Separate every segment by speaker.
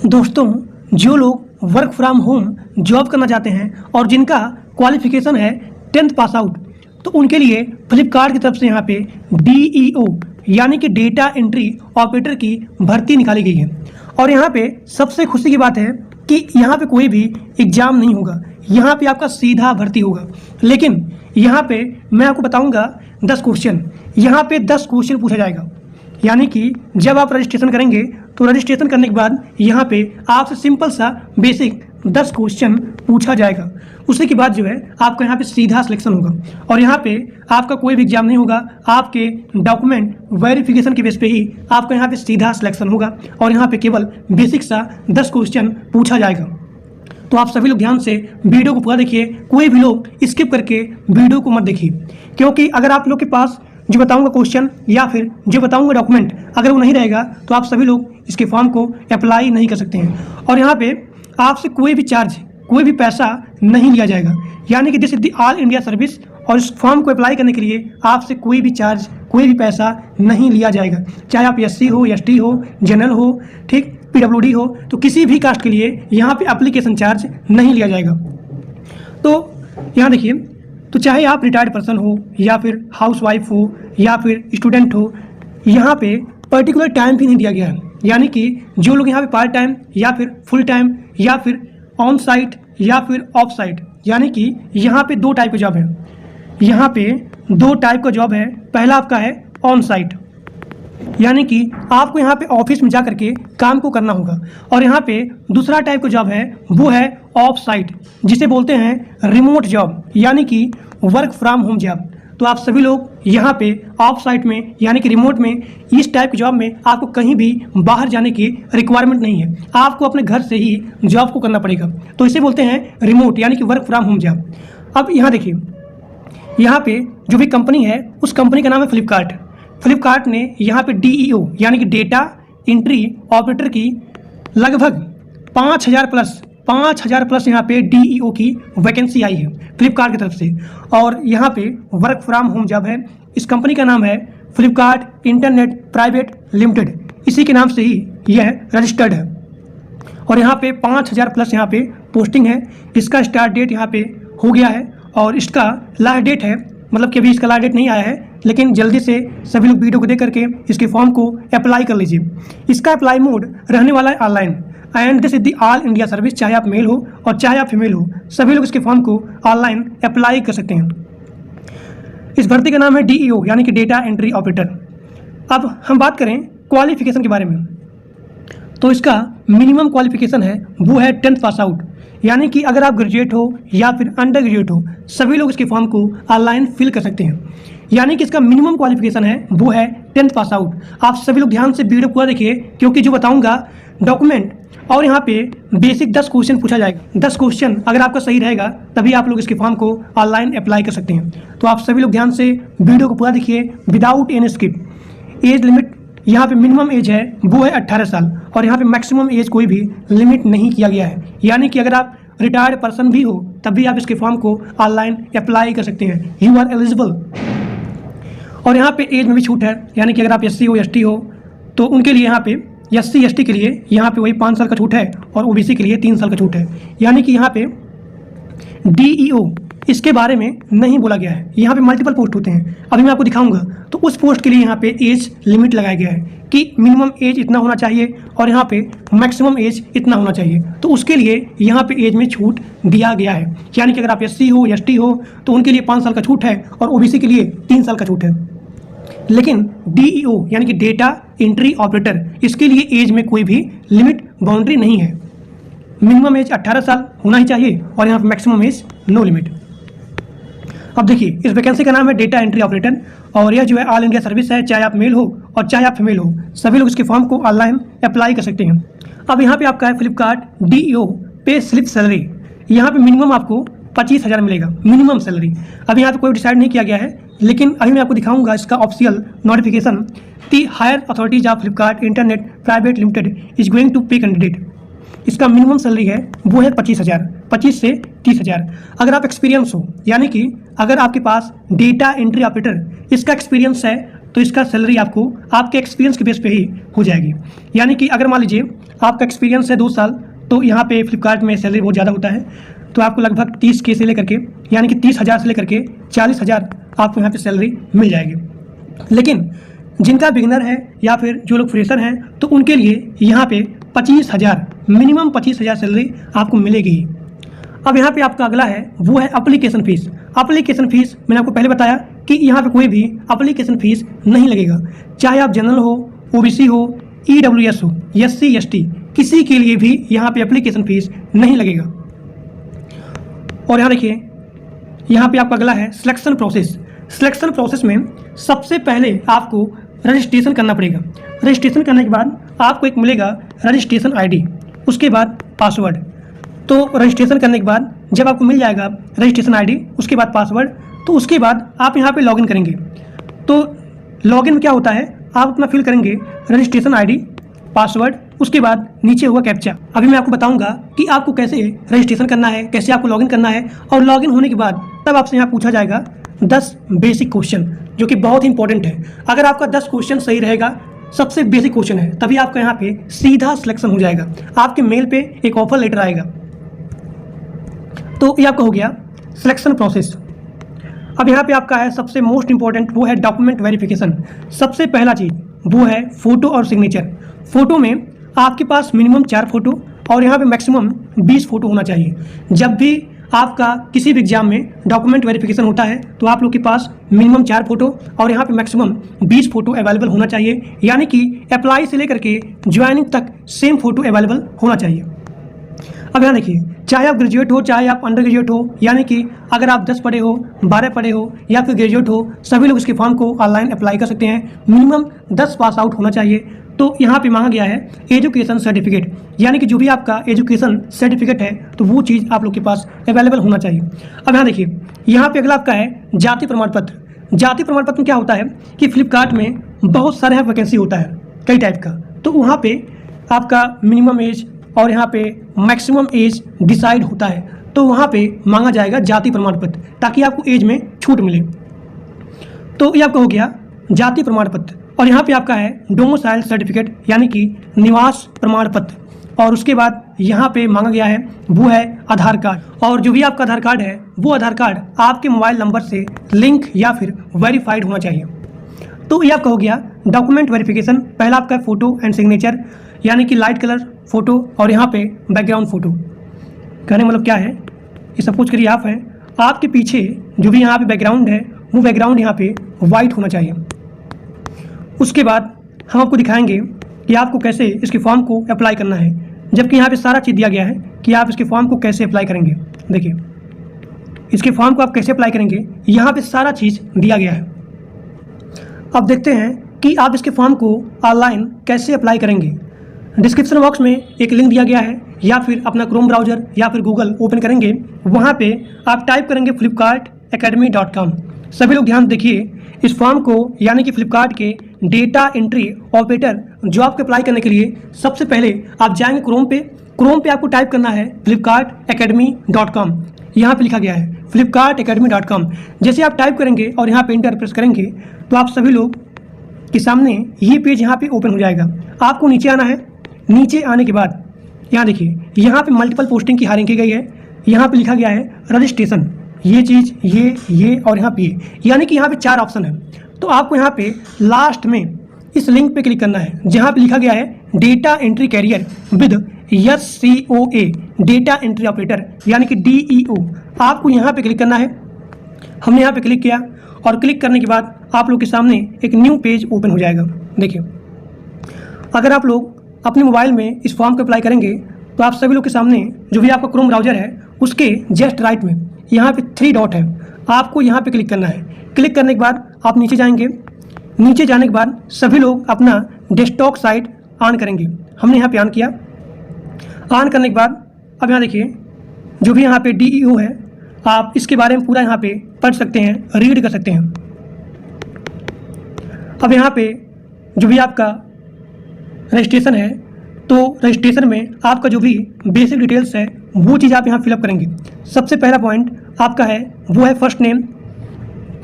Speaker 1: दोस्तों, जो लोग वर्क फ्रॉम होम जॉब करना चाहते हैं और जिनका क्वालिफिकेशन है 10th पास आउट, तो उनके लिए फ्लिपकार्ट की तरफ से यहाँ पे DEO यानी कि डेटा एंट्री ऑपरेटर की भर्ती निकाली गई है। और यहाँ पे सबसे खुशी की बात है कि यहाँ पे कोई भी एग्ज़ाम नहीं होगा, यहाँ पे आपका सीधा भर्ती होगा। लेकिन यहाँ पे मैं आपको बताऊँगा 10 क्वेश्चन, यहाँ पे 10 क्वेश्चन पूछा जाएगा। यानी कि जब आप रजिस्ट्रेशन करेंगे तो रजिस्ट्रेशन करने के बाद यहाँ पे आपसे सिंपल सा बेसिक 10 क्वेश्चन पूछा जाएगा। उसी के बाद जो है आपका यहाँ पे सीधा सिलेक्शन होगा और यहाँ पे आपका कोई भी एग्जाम नहीं होगा, आपके डॉक्यूमेंट वेरिफिकेशन के बेस पे ही आपका यहाँ पे सीधा सिलेक्शन होगा और यहाँ पे केवल बेसिक सा 10 क्वेश्चन पूछा जाएगा। तो आप सभी लोग ध्यान से वीडियो को पूरा देखिए, कोई भी लोग स्किप करके वीडियो को मत देखिए, क्योंकि अगर आप लोग के पास जो बताऊंगा क्वेश्चन या फिर जो बताऊंगा डॉक्यूमेंट अगर वो नहीं रहेगा तो आप सभी लोग इसके फॉर्म को अप्लाई नहीं कर सकते हैं। और यहाँ पे आपसे कोई भी चार्ज, कोई भी पैसा नहीं लिया जाएगा। यानी कि this is the all India service और इस फॉर्म को अप्लाई करने के लिए आपसे कोई भी चार्ज, कोई भी पैसा नहीं लिया जाएगा। चाहे आप SC हो, ST हो, जनरल हो, ठीक, PWD हो, तो किसी भी कास्ट के लिए यहाँ पे एप्लीकेशन चार्ज नहीं लिया जाएगा। तो यहाँ देखिए, तो चाहे आप रिटायर्ड पर्सन हो या फिर हाउसवाइफ हो या फिर स्टूडेंट हो, यहाँ पे पर्टिकुलर टाइम भी नहीं दिया गया है। यानी कि जो लोग यहाँ पे पार्ट टाइम या फिर फुल टाइम या फिर ऑन साइट या फिर ऑफ साइट, यानी कि यहाँ पे 2 टाइप का जॉब है। यहाँ पे 2 टाइप का जॉब है। पहला आपका है ऑन साइट, यानी कि आपको यहाँ पे ऑफिस में जा करके काम को करना होगा। और यहाँ पे दूसरा टाइप का जॉब है, वो है ऑफ साइट, जिसे बोलते हैं रिमोट जॉब, यानी कि वर्क फ्रॉम होम जॉब। तो आप सभी लोग यहाँ पे ऑफ साइट में यानी कि रिमोट में, इस टाइप के जॉब में आपको कहीं भी बाहर जाने की रिक्वायरमेंट नहीं है, आपको अपने घर से ही जॉब को करना पड़ेगा। तो इसे बोलते हैं रिमोट यानी कि वर्क फ्रॉम होम जॉब। अब यहाँ देखिए, यहाँ पे जो भी कंपनी है उस कंपनी का नाम है फ्लिपकार्ट। फ्लिपकार्ट ने यहाँ पे DEO यानी कि डेटा एंट्री ऑपरेटर की लगभग 5,000 प्लस यहाँ पे DEO की वैकेंसी आई है फ्लिपकार्ट की तरफ से। और यहाँ पे वर्क फ्रॉम होम जॉब है। इस कंपनी का नाम है फ्लिपकार्ट इंटरनेट प्राइवेट लिमिटेड, इसी के नाम से ही यह रजिस्टर्ड है। और यहाँ पे 5,000 प्लस यहाँ पे पोस्टिंग है। इसका स्टार्ट डेट यहाँ पे हो गया है और इसका लास्ट डेट है, मतलब कि अभी इसका लास्ट डेट नहीं आया है, लेकिन जल्दी से सभी लोग वीडियो को देख करके इसके फॉर्म को अप्लाई कर लीजिए। इसका अप्लाई मोड रहने वाला है online and this is the all India service. चाहे आप मेल हो और चाहे आप फीमेल हो, सभी लोग इसके फॉर्म को ऑनलाइन अप्लाई कर सकते हैं। इस भर्ती का नाम है DEO यानी कि डेटा एंट्री ऑपरेटर। अब हम बात करें क्वालिफिकेशन के बारे में, तो इसका मिनिमम क्वालिफिकेशन है वो है 10th पास आउट। यानी कि अगर आप ग्रेजुएट हो या फिर अंडर ग्रेजुएट हो, सभी लोग इसके फॉर्म को ऑनलाइन फिल कर सकते हैं। यानी कि इसका मिनिमम क्वालिफिकेशन है वो है 10th पास आउट। आप सभी लोग ध्यान से वीडियो पूरा देखिए, क्योंकि जो बताऊंगा डॉक्यूमेंट और यहाँ पे बेसिक 10 क्वेश्चन पूछा जाएगा। 10 क्वेश्चन अगर आपका सही रहेगा तभी आप लोग इसके फॉर्म को ऑनलाइन अप्लाई कर सकते हैं। तो आप सभी लोग ध्यान से वीडियो को पूरा देखिए without any skip. Age limit यहाँ पे मिनिमम एज है वो है 18 साल और यहाँ पे मैक्सिमम एज कोई भी लिमिट नहीं किया गया है। यानी कि अगर आप रिटायर्ड पर्सन भी हो तब भी आप इसके फॉर्म को ऑनलाइन अप्लाई कर सकते हैं, यू आर एलिजिबल। और यहाँ पे एज में भी छूट है, यानी कि अगर आप SC हो, ST हो तो उनके लिए यहाँ पे SC ST के लिए यहाँ पे वही 5 साल का छूट है और OBC के लिए 3 साल का छूट है। यानी कि यहाँ पे DEO इसके बारे में नहीं बोला गया है। यहाँ पे मल्टीपल पोस्ट होते हैं, अभी मैं आपको दिखाऊंगा। तो उस पोस्ट के लिए यहाँ पे एज लिमिट लगाया गया है कि मिनिमम एज इतना होना चाहिए और यहाँ पे मैक्सिमम एज इतना होना चाहिए। तो उसके लिए यहाँ पे एज में छूट दिया गया है। यानी कि अगर आप SC हो, ST हो तो उनके लिए 5 साल का छूट है और OBC के लिए 3 साल का छूट है। लेकिन DEO यानी कि डेटा एंट्री ऑपरेटर, इसके लिए एज में कोई भी लिमिट बाउंड्री नहीं है। मिनिमम एज 18 साल होना ही चाहिए और यहाँ पे मैक्सिमम एज नो लिमिट। अब देखिए, इस वैकेंसी का नाम है डेटा एंट्री ऑपरेटर और यह जो है ऑल इंडिया सर्विस है। चाहे आप मेल हो और चाहे आप फीमेल हो, सभी लोग इसके फॉर्म को ऑनलाइन अप्लाई कर सकते हैं। अब यहाँ पे आपका है Flipkart DEO pay slip salary. यहाँ पे मिनिमम आपको 25,000 मिलेगा मिनिमम सैलरी। अभी यहाँ पे कोई डिसाइड नहीं किया गया है, लेकिन अभी मैं आपको दिखाऊंगा इसका official notification. The higher authorities of Flipkart internet private limited is going to pay candidate. इसका मिनिमम सैलरी है वो है 25,000, 25 से 30,000। अगर आप एक्सपीरियंस हो, यानी कि अगर आपके पास डेटा एंट्री ऑपरेटर इसका एक्सपीरियंस है तो इसका सैलरी आपको आपके एक्सपीरियंस के बेस पे ही हो जाएगी। यानी कि अगर मान लीजिए आपका एक्सपीरियंस है 2 साल, तो यहाँ पे फ्लिपकार्ट में सैलरी बहुत ज़्यादा होता है, तो आपको लगभग 30K से लेकर के, यानी कि 30,000 से लेकर के 40,000 आपको यहाँ पे सैलरी मिल जाएगी। लेकिन जिनका बिगिनर है या फिर जो लोग फ्रेशर हैं, तो उनके लिए यहाँ पे 25,000, मिनिमम 25,000 सैलरी आपको मिलेगी। अब यहाँ पे आपका अगला है वो है एप्लीकेशन फ़ीस। एप्लीकेशन फ़ीस मैंने आपको पहले बताया कि यहाँ पे कोई भी एप्लीकेशन फ़ीस नहीं लगेगा, चाहे आप जनरल हो, OBC हो, EWS हो, SC ST, किसी के लिए भी यहाँ पे एप्लीकेशन फ़ीस नहीं लगेगा। और यहाँ देखिए, यहाँ पे आपका अगला है सिलेक्शन प्रोसेस। सिलेक्शन प्रोसेस में सबसे पहले आपको रजिस्ट्रेशन करना पड़ेगा। रजिस्ट्रेशन करने के बाद आपको एक मिलेगा रजिस्ट्रेशन ID, उसके बाद पासवर्ड। तो रजिस्ट्रेशन करने के बाद जब आपको मिल जाएगा रजिस्ट्रेशन ID, उसके बाद पासवर्ड, तो उसके बाद आप यहाँ पे लॉगिन करेंगे। तो लॉगिन में क्या होता है, आप अपना फिल करेंगे रजिस्ट्रेशन ID, पासवर्ड, उसके बाद नीचे होगा कैप्चा। अभी मैं आपको बताऊंगा कि आपको कैसे रजिस्ट्रेशन करना है, कैसे आपको लॉगिन करना है, और लॉगिन होने के बाद तब आपसे यहाँ पूछा जाएगा 10 बेसिक क्वेश्चन, जो कि बहुत इंपॉर्टेंट है। अगर आपका 10 क्वेश्चन सही रहेगा, सबसे बेसिक क्वेश्चन है, तभी आपका यहाँ पे सीधा सिलेक्शन हो जाएगा, आपके मेल पे एक ऑफर लेटर आएगा। तो ये आपका हो गया सिलेक्शन प्रोसेस। अब यहाँ पे आपका है सबसे मोस्ट इंपॉर्टेंट, वो है डॉक्यूमेंट वेरिफिकेशन। सबसे पहला चीज़ वो है फ़ोटो और सिग्नेचर। फ़ोटो में आपके पास मिनिमम 4 फोटो और यहाँ पे मैक्सिमम 20 फोटो होना चाहिए। जब भी आपका किसी भी एग्जाम में डॉक्यूमेंट वेरिफिकेशन होता है, तो आप लोग के पास मिनिमम 4 फोटो और यहाँ पे मैक्सिमम 20 फोटो अवेलेबल होना चाहिए। यानी कि अप्लाई से लेकर के ज्वाइनिंग तक सेम फोटो अवेलेबल होना चाहिए। अब यहाँ देखिए, चाहे आप ग्रेजुएट हो, चाहे आप अंडर ग्रेजुएट हो, यानी कि अगर आप 10 पढ़े हो, 12 पढ़े हो या फिर ग्रेजुएट हो, सभी लोग इसके फॉर्म को ऑनलाइन अप्लाई कर सकते हैं। मिनिमम 10 पास आउट होना चाहिए। तो यहाँ पे मांगा गया है एजुकेशन सर्टिफिकेट, यानी कि जो भी आपका एजुकेशन सर्टिफिकेट है, तो वो चीज़ आप लोग के पास अवेलेबल होना चाहिए। अब यहाँ देखिए, यहाँ पे अगला आपका है जाति प्रमाण पत्र। जाति प्रमाण पत्र में क्या होता है कि फ्लिपकार्ट में बहुत सारे वैकेंसी होता है कई टाइप का, तो वहाँ पे आपका मिनिमम एज और यहाँ पे मैक्सिमम एज डिसाइड होता है। तो वहाँ पे मांगा जाएगा जाति प्रमाण पत्र, ताकि आपको एज में छूट मिले। तो ये आपका हो गया जाति प्रमाण पत्र। और यहाँ पे आपका है डोमिसाइल सर्टिफिकेट, यानी कि निवास प्रमाण पत्र। और उसके बाद यहाँ पे मांगा गया है वो है आधार कार्ड। और जो भी आपका आधार कार्ड है, वो आधार कार्ड आपके मोबाइल नंबर से लिंक या फिर वेरीफाइड होना चाहिए। तो ये आपका हो गया डॉक्यूमेंट वेरिफिकेशन। पहला आपका फ़ोटो एंड सिग्नेचर, यानी कि लाइट कलर फ़ोटो और यहाँ पे बैकग्राउंड फ़ोटो। कहने मतलब क्या है, ये सपोज करिए आप हैं, आपके पीछे जो भी यहाँ पे बैकग्राउंड है, वो बैकग्राउंड यहाँ पे वाइट होना चाहिए। उसके बाद हम आपको दिखाएंगे कि आपको कैसे इसके फॉर्म को अप्लाई करना है, जबकि यहाँ पे सारा चीज़ दिया गया है कि आप इसके फॉर्म को कैसे अप्लाई करेंगे। देखिए, इसके फॉर्म को आप कैसे अप्लाई करेंगे, यहाँ पे सारा चीज़ दिया गया है। अब देखते हैं कि आप इसके फॉर्म को ऑनलाइन कैसे अप्लाई करेंगे। डिस्क्रिप्शन बॉक्स में एक लिंक दिया गया है, या फिर अपना क्रोम ब्राउज़र या फिर गूगल ओपन करेंगे, वहाँ पे आप टाइप करेंगे flipkartacademy.com। सभी लोग ध्यान देखिए, इस फॉर्म को यानी कि फ्लिपकार्ट के डेटा एंट्री ऑपरेटर जॉब के अप्लाई करने के लिए सबसे पहले आप जाएंगे क्रोम पे आपको टाइप करना है flipkartacademy.com। यहाँ पे लिखा गया है flipkartacademy.com। जैसे आप टाइप करेंगे और यहाँ पे इंटर प्रेस करेंगे, तो आप सभी लोग के सामने ये पेज यहाँ पे ओपन हो जाएगा। आपको नीचे आना है। नीचे आने के बाद यहाँ देखिए, यहाँ पे मल्टीपल पोस्टिंग की हायरिंग की गई है। यहाँ पे लिखा गया है रजिस्ट्रेशन, ये चीज़, ये और यहाँ पे यानी कि यहाँ पे 4 ऑप्शन है। तो आपको यहाँ पे लास्ट में इस लिंक पे क्लिक करना है, जहाँ पे लिखा गया है data entry career with SCOA data entry operator, यानी कि DEO। आपको यहाँ पे क्लिक करना है। हमने यहाँ पे क्लिक किया और क्लिक करने के बाद आप लोग के सामने एक न्यू पेज ओपन हो जाएगा। देखिए, अगर आप लोग अपने मोबाइल में इस फॉर्म को अप्लाई करेंगे, तो आप सभी लोग के सामने जो भी आपका क्रोम ब्राउज़र है, उसके जस्ट राइट में यहाँ पे 3 डॉट है, आपको यहाँ पे क्लिक करना है। क्लिक करने के बाद आप नीचे जाएंगे। नीचे जाने के बाद सभी लोग अपना डेस्कटॉप साइट ऑन करेंगे। हमने यहाँ पे ऑन किया। ऑन करने के बाद अब यहाँ देखिए, जो भी यहाँ पे DEO है, आप इसके बारे में पूरा यहाँ पे पढ़ सकते हैं, रीड कर सकते हैं। अब यहाँ पे जो भी आपका रजिस्ट्रेशन है, तो रजिस्ट्रेशन में आपका जो भी बेसिक डिटेल्स है, वो चीज़ आप यहाँ फिलअप करेंगे। सबसे पहला पॉइंट आपका है वो है फर्स्ट नेम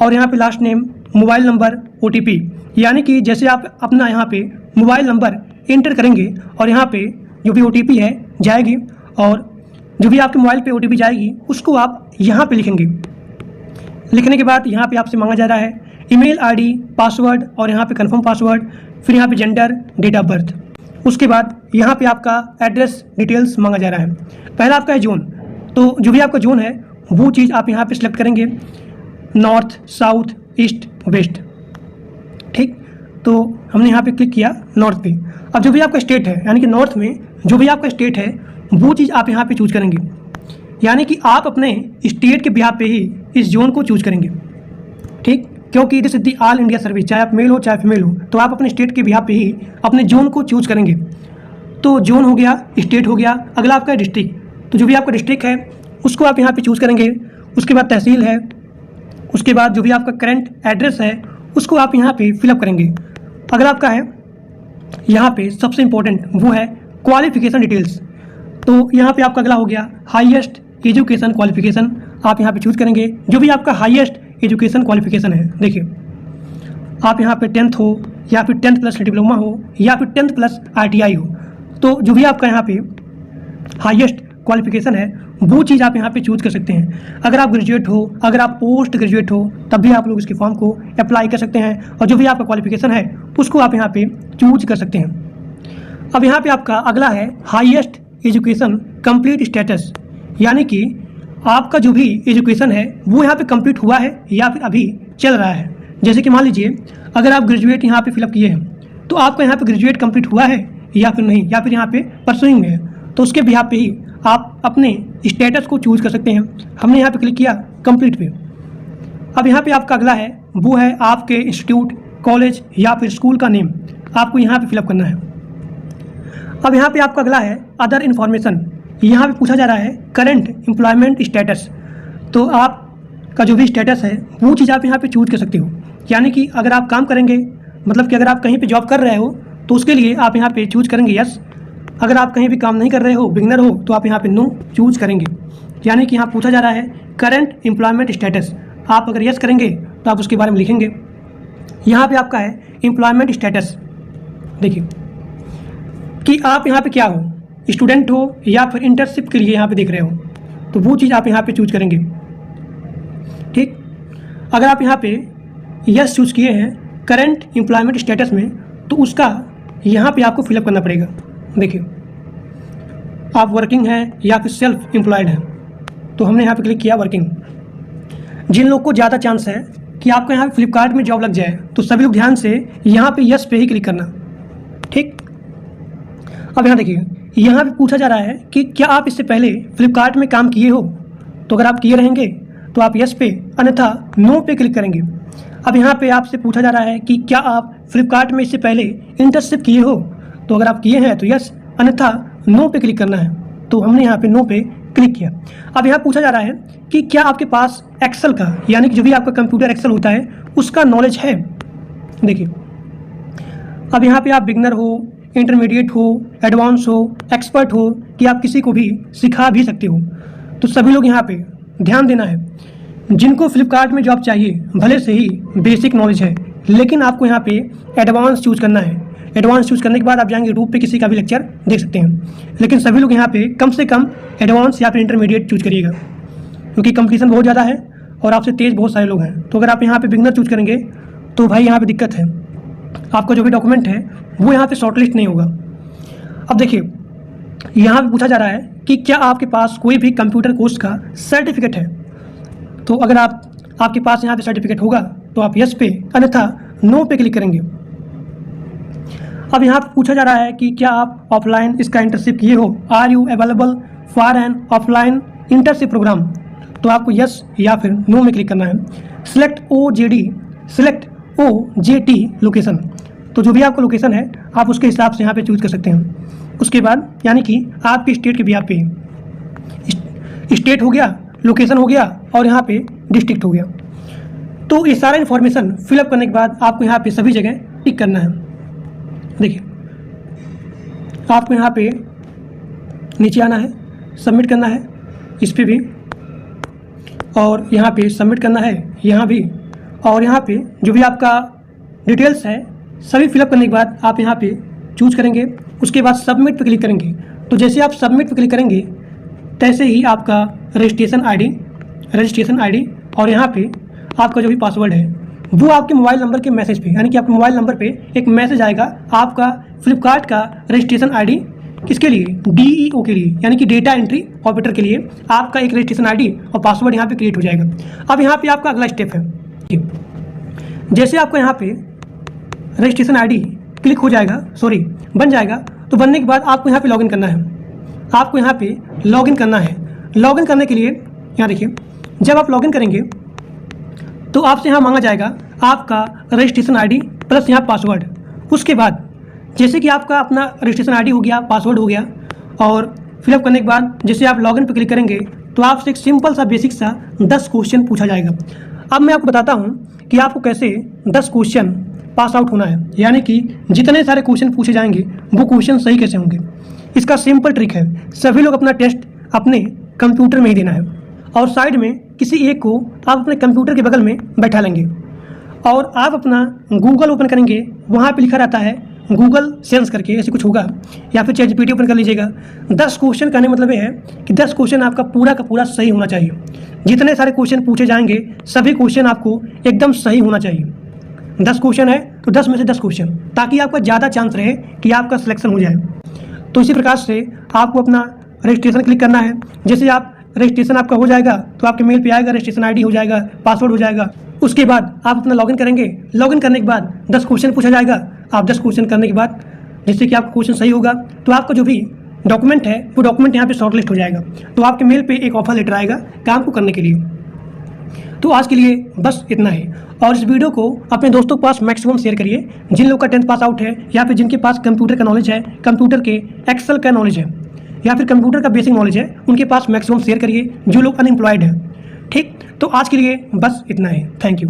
Speaker 1: और यहाँ पे last name mobile number OTP, यानी कि जैसे आप अपना यहाँ पे मोबाइल नंबर एंटर करेंगे और यहाँ पे जो भी OTP है जाएगी, और जो भी आपके मोबाइल पे OTP जाएगी उसको आप यहाँ पे लिखेंगे। लिखने के बाद यहाँ पे आपसे मांगा जा रहा है ईमेल ID, पासवर्ड और यहाँ पे कंफर्म पासवर्ड, फिर यहाँ पे जेंडर, डेट ऑफ बर्थ। उसके बाद यहाँ पे आपका एड्रेस डिटेल्स मांगा जा रहा है। पहला आपका है जोन, तो जो भी आपका जोन है वो चीज़ आप यहाँ पे सिलेक्ट करेंगे, नॉर्थ, साउथ, ईस्ट, वेस्ट। ठीक, तो हमने यहाँ पे क्लिक किया नॉर्थ पे। अब जो भी आपका स्टेट है, यानी कि नॉर्थ में जो भी आपका स्टेट है वो चीज़ आप यहाँ पे चूज करेंगे, यानी कि आप अपने स्टेट के बिहाफ पे ही इस जोन को चूज करेंगे। ठीक, क्योंकि this is the all India service, चाहे आप मेल हो चाहे फीमेल हो, तो आप अपने स्टेट के बिहाफ पे ही अपने जोन को चूज करेंगे। तो जोन हो गया, स्टेट हो गया, अगला आपका डिस्ट्रिक्ट। तो जो भी आपका डिस्ट्रिक्ट है उसको आप यहाँ पे चूज करेंगे। उसके बाद तहसील है, उसके बाद जो भी आपका करंट एड्रेस है उसको आप यहाँ पे फिलअप करेंगे। अगला आपका है यहाँ पे सबसे इम्पोर्टेंट, वो है क्वालिफिकेशन डिटेल्स। तो यहाँ पे आपका अगला हो गया हाईएस्ट एजुकेशन क्वालिफिकेशन, आप यहाँ पे चूज करेंगे जो भी आपका हाईएस्ट एजुकेशन क्वालिफिकेशन है। देखिए, आप यहाँ पे 10th हो या फिर 10th प्लस डिप्लोमा हो या फिर 10th प्लस ITI हो, तो जो भी आपका यहाँ पे हाईएस्ट क्वालिफिकेशन है वो चीज़ आप यहाँ पे चूज कर सकते हैं। अगर आप ग्रेजुएट हो, अगर आप पोस्ट ग्रेजुएट हो, तब भी आप लोग इसके फॉर्म को अप्लाई कर सकते हैं, और जो भी आपका क्वालिफिकेशन है उसको आप यहाँ पे चूज कर सकते हैं। अब यहाँ पे आपका अगला है हाईएस्ट एजुकेशन कंप्लीट स्टेटस, यानी कि आपका जो भी एजुकेशन है वो यहाँ पे कंप्लीट हुआ है या फिर अभी चल रहा है। जैसे कि मान लीजिए अगर आप ग्रेजुएट यहाँ पे फिलअप किए हैं तो आपका यहाँ पे ग्रेजुएट कंप्लीट हुआ है या फिर नहीं, या फिर यहाँ पे परसुइंग में है, तो उसके बिहाफ पे ही आप अपने स्टेटस को चूज कर सकते हैं। हमने यहाँ पे क्लिक किया कंप्लीट पे। अब यहाँ पे आपका अगला है वो है आपके इंस्टीट्यूट, कॉलेज या फिर स्कूल का नेम, आपको यहाँ पे फिलअप करना है। अब यहाँ पे आपका अगला है अदर इन्फॉर्मेशन, यहाँ पे पूछा जा रहा है करंट एम्प्लॉयमेंट स्टेटस। तो आपका जो भी स्टेटस है वो चीज़ आप यहाँ पे चूज कर सकते हो, यानी कि अगर आप काम करेंगे, मतलब कि अगर आप कहीं पे जॉब कर रहे हो तो उसके लिए आप यहाँ पे चूज करेंगे यस। अगर आप कहीं भी काम नहीं कर रहे हो, बिगनर हो, तो आप यहाँ पे नो चूज करेंगे। यानी कि यहाँ पूछा जा रहा है करंट एम्प्लॉयमेंट स्टेटस, आप अगर यस करेंगे तो आप उसके बारे में लिखेंगे। यहाँ पे आपका है एम्प्लॉयमेंट स्टेटस, देखिए कि आप यहाँ पे क्या हो, स्टूडेंट हो या फिर इंटर्नशिप के लिए यहाँ पे देख रहे हो, तो वो चीज़ आप यहाँ पे चूज करेंगे। ठीक, अगर आप यहाँ पे यस चूज किए हैं करंट एम्प्लॉयमेंट स्टेटस में, तो उसका यहाँ पे आपको फिलअप करना पड़ेगा। देखिए, आप वर्किंग हैं या फिर सेल्फ एम्प्लॉयड हैं, तो हमने यहाँ पे क्लिक किया वर्किंग। जिन लोग को ज़्यादा चांस है कि आपको यहाँ फ्लिपकार्ट में जॉब लग जाए, तो सभी लोग ध्यान से यहाँ पे यस पे ही क्लिक करना। ठीक, अब यहाँ देखिए, यहाँ पे पूछा जा रहा है कि क्या आप इससे पहले फ्लिपकार्ट में काम किए हो, तो अगर आप किए रहेंगे तो आप यस पे, अन्यथा नो पे क्लिक करेंगे। अब यहाँ पे आपसे पूछा जा रहा है कि क्या आप फ्लिपकार्ट में इससे पहले इंटर्नशिप किए हो, तो अगर आप किए हैं तो यस, अन्यथा नो पे क्लिक करना है। तो हमने यहाँ पे नो पे क्लिक किया। अब यहाँ पूछा जा रहा है कि क्या आपके पास एक्सेल का, यानी कि जो भी आपका कंप्यूटर एक्सेल होता है उसका नॉलेज है। देखिए, अब यहाँ पे आप बिगनर हो, इंटरमीडिएट हो, एडवांस हो, एक्सपर्ट हो, कि आप किसी को भी सिखा भी सकते हो। तो सभी लोग यहाँ पे ध्यान देना है, जिनको फ्लिपकार्ट में जॉब चाहिए भले से ही बेसिक नॉलेज है, लेकिन आपको यहाँ पे एडवांस चूज करना है। एडवांस चूज करने के बाद आप जाएंगे यूट्यूब पे किसी का भी लेक्चर देख सकते हैं, लेकिन सभी लोग यहाँ पे कम से कम एडवांस या फिर इंटरमीडिएट चूज करिएगा, क्योंकि कंपटीशन बहुत ज़्यादा है और आपसे तेज़ बहुत सारे लोग हैं। तो अगर आप यहाँ पे बिगनर चूज करेंगे तो भाई यहाँ पे दिक्कत है, आपका जो भी डॉक्यूमेंट है वो यहाँ पे शॉर्टलिस्ट नहीं होगा। अब देखिए, यहाँ पे पूछा जा रहा है कि क्या आपके पास कोई भी कंप्यूटर कोर्स का सर्टिफिकेट है, तो अगर आपके पास यहाँ पे सर्टिफिकेट होगा तो आप यस पे, अन्यथा नो पे क्लिक करेंगे। अब यहाँ पे पूछा जा रहा है कि क्या आप ऑफलाइन इसका इंटर्नशिप किए हो, are you available for an offline internship programme, तो आपको यस या फिर नो में क्लिक करना है। सिलेक्ट OJT लोकेशन, तो जो भी आपका लोकेशन है आप उसके हिसाब से यहाँ पे चूज कर सकते हैं। उसके बाद यानी कि आपके स्टेट के भी, आप पे स्टेट हो गया, लोकेशन हो गया और यहाँ पे डिस्ट्रिक्ट हो गया। तो ये सारा इन्फॉर्मेशन फिलअप करने के बाद आपको यहाँ पे सभी जगह टिक करना है। देखिए, आपको यहाँ पे नीचे आना है, सबमिट करना है इस पे भी, और यहाँ पे सबमिट करना है यहाँ भी, और यहाँ पे जो भी आपका डिटेल्स है सभी फिलअप करने के बाद आप यहाँ पे चूज करेंगे। उसके बाद सबमिट पे क्लिक करेंगे। तो जैसे आप सबमिट पे क्लिक करेंगे तैसे ही आपका रजिस्ट्रेशन आईडी और यहाँ पे आपका जो भी पासवर्ड है वो आपके मोबाइल नंबर के मैसेज पे, यानी कि आपके मोबाइल नंबर पे एक मैसेज आएगा आपका फ्लिपकार्ट का रजिस्ट्रेशन आईडी किसके लिए, DEO के लिए, यानी कि डेटा एंट्री ऑपरेटर के लिए आपका एक रजिस्ट्रेशन आईडी और पासवर्ड यहाँ पे क्रिएट हो जाएगा। अब यहाँ पे आपका अगला स्टेप है, जैसे आपका यहाँ पे रजिस्ट्रेशन आईडी क्लिक हो जाएगा, बन जाएगा, तो बनने के बाद आपको यहाँ पे लॉगिन करना है। आपको यहाँ पे लॉगिन करना है। लॉगिन करने के लिए यहाँ देखिए, जब आप लॉगिन करेंगे तो आपसे यहाँ मांगा जाएगा आपका रजिस्ट्रेशन आईडी प्लस यहाँ पासवर्ड। उसके बाद जैसे कि आपका अपना रजिस्ट्रेशन आईडी हो गया, पासवर्ड हो गया, और फिलअप करने के बाद जैसे आप लॉगिन पर क्लिक करेंगे तो आपसे एक सिंपल सा बेसिक सा 10 क्वेश्चन पूछा जाएगा। अब मैं आपको बताता हूँ कि आपको कैसे 10 क्वेश्चन पास आउट होना है, यानी कि जितने सारे क्वेश्चन पूछे जाएंगे वो क्वेश्चन सही कैसे होंगे। इसका सिंपल ट्रिक है, सभी लोग अपना टेस्ट अपने कंप्यूटर में ही देना है और साइड में किसी एक को आप अपने कंप्यूटर के बगल में बैठा लेंगे और आप अपना गूगल ओपन करेंगे। वहाँ पे लिखा रहता है गूगल सेंस करके, ऐसे कुछ होगा, या फिर ChatGPT ओपन कर लीजिएगा। 10 क्वेश्चन करने मतलब ये है कि 10 क्वेश्चन आपका पूरा का पूरा सही होना चाहिए। जितने सारे क्वेश्चन पूछे जाएंगे सभी क्वेश्चन आपको एकदम सही होना चाहिए। 10 क्वेश्चन है तो 10 में से 10 क्वेश्चन, ताकि आपका ज़्यादा चांस रहे कि आपका सिलेक्शन हो जाए। तो इसी प्रकार से आपको अपना रजिस्ट्रेशन क्लिक करना है। जैसे आप रजिस्ट्रेशन आपका हो जाएगा तो आपके मेल पे आएगा, रजिस्ट्रेशन आईडी हो जाएगा, पासवर्ड हो जाएगा। उसके बाद आप अपना लॉगिन करेंगे। लॉगिन करने के बाद 10 क्वेश्चन पूछा जाएगा। आप 10 क्वेश्चन करने के बाद जैसे कि आपका क्वेश्चन सही होगा तो आपका जो भी डॉक्यूमेंट है वो डॉक्यूमेंट यहाँ पे शॉर्टलिस्ट हो जाएगा। तो आपके मेल पे एक ऑफर लेटर आएगा काम को करने के लिए। तो आज के लिए बस इतना ही, और इस वीडियो को अपने दोस्तों के पास मैक्सिमम शेयर करिए। जिन लोग का 10th पास आउट है या फिर जिनके पास कंप्यूटर का नॉलेज है, कंप्यूटर के एक्सेल का नॉलेज है या फिर कंप्यूटर का बेसिक नॉलेज है, उनके पास मैक्सिमम शेयर करिए जो लोग अनएम्प्लॉयड हैं। ठीक, तो आज के लिए बस इतना ही। Thank you.